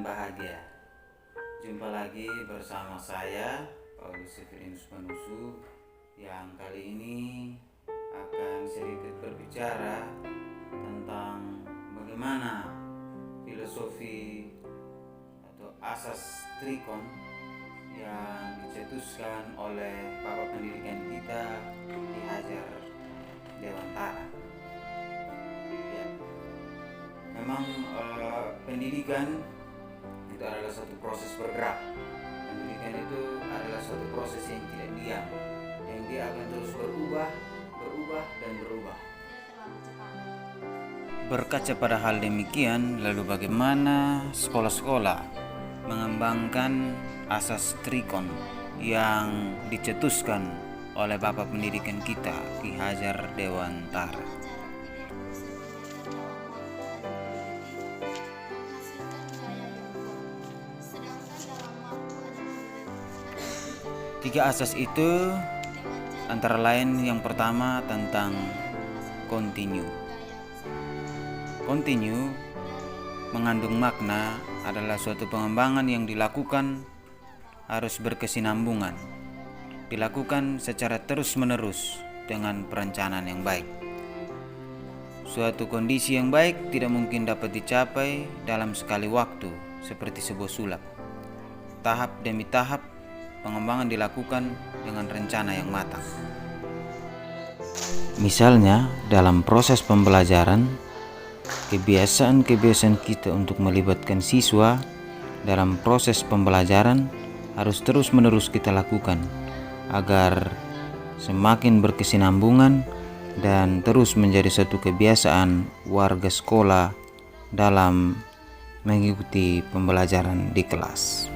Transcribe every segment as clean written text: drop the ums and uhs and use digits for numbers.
bahagia. Jumpa lagi bersama saya, Paulus Severinus Manusu, yang kali ini akan sedikit berbicara tentang bagaimana filosofi atau asas trikon yang dicetuskan oleh Bapak Pendidikan kita, Ki Hajar Dewantara. Memang pendidikan itu adalah satu proses bergerak. Pendidikan itu adalah suatu proses yang tidak diam, yang dia akan terus berubah dan berubah. Berkaca pada hal demikian, lalu bagaimana sekolah-sekolah mengembangkan asas trikon yang dicetuskan oleh Bapak Pendidikan kita, Ki Hajar Dewantara. Tiga asas itu antara lain yang pertama tentang continue. Continue mengandung makna adalah suatu pengembangan yang dilakukan harus berkesinambungan, dilakukan secara terus-menerus dengan perencanaan yang baik. Suatu kondisi yang baik tidak mungkin dapat dicapai dalam sekali waktu seperti sebuah sulap. Tahap demi tahap pengembangan dilakukan dengan rencana yang matang. Misalnya, dalam proses pembelajaran, kebiasaan-kebiasaan kita untuk melibatkan siswa dalam proses pembelajaran harus terus-menerus kita lakukan agar semakin berkesinambungan dan terus menjadi satu kebiasaan warga sekolah dalam mengikuti pembelajaran di kelas.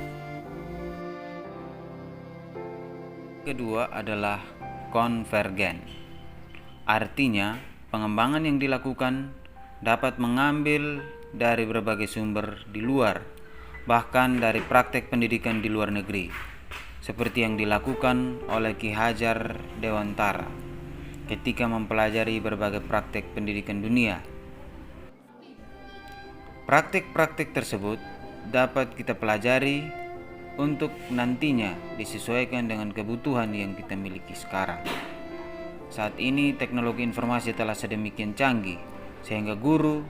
Kedua adalah konvergen. Artinya, pengembangan yang dilakukan dapat mengambil dari berbagai sumber di luar, bahkan dari praktek pendidikan di luar negeri, seperti yang dilakukan oleh Ki Hajar Dewantara ketika mempelajari berbagai praktek pendidikan dunia. Praktek-praktek tersebut dapat kita pelajari untuk nantinya disesuaikan dengan kebutuhan yang kita miliki sekarang. Saat ini teknologi informasi telah sedemikian canggih sehingga guru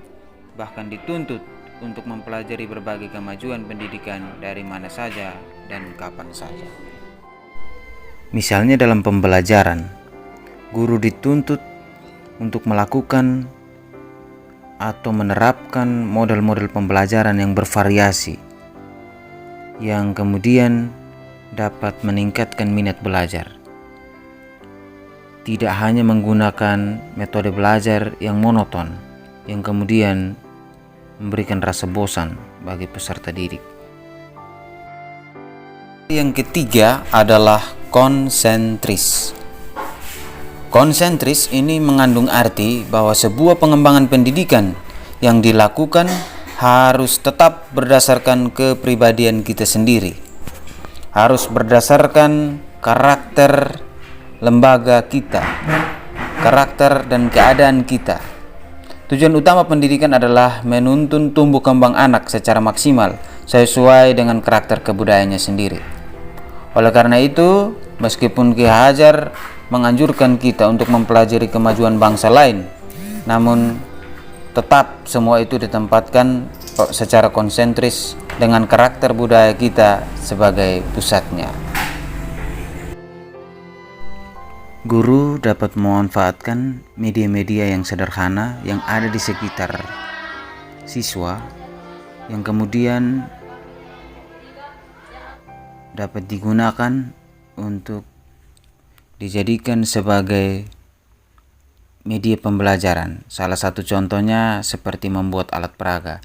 bahkan dituntut untuk mempelajari berbagai kemajuan pendidikan dari mana saja dan kapan saja. Misalnya dalam pembelajaran, guru dituntut untuk melakukan atau menerapkan model-model pembelajaran yang bervariasi, yang kemudian dapat meningkatkan minat belajar. Tidak hanya menggunakan metode belajar yang monoton, yang kemudian memberikan rasa bosan bagi peserta didik. Yang ketiga adalah konsentris. Konsentris ini mengandung arti bahwa sebuah pengembangan pendidikan yang dilakukan harus tetap berdasarkan kepribadian kita sendiri, harus berdasarkan karakter lembaga kita, karakter dan keadaan kita. Tujuan utama pendidikan adalah menuntun tumbuh kembang anak secara maksimal sesuai dengan karakter kebudayaannya sendiri. Oleh karena itu, meskipun Ki Hajar menganjurkan kita untuk mempelajari kemajuan bangsa lain, namun tetap semua itu ditempatkan secara konsentris dengan karakter budaya kita sebagai pusatnya. Guru dapat memanfaatkan media-media yang sederhana yang ada di sekitar siswa, yang kemudian dapat digunakan untuk dijadikan sebagai media pembelajaran. Salah satu contohnya seperti membuat alat peraga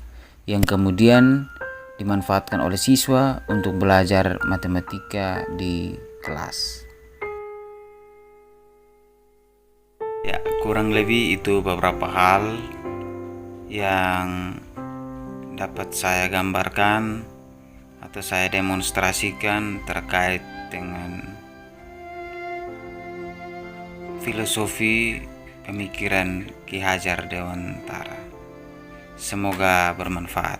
yang kemudian dimanfaatkan oleh siswa untuk belajar matematika di kelas. Ya, kurang lebih itu beberapa hal yang dapat saya gambarkan atau saya demonstrasikan terkait dengan filosofi pemikiran Ki Hajar Dewantara. Semoga bermanfaat.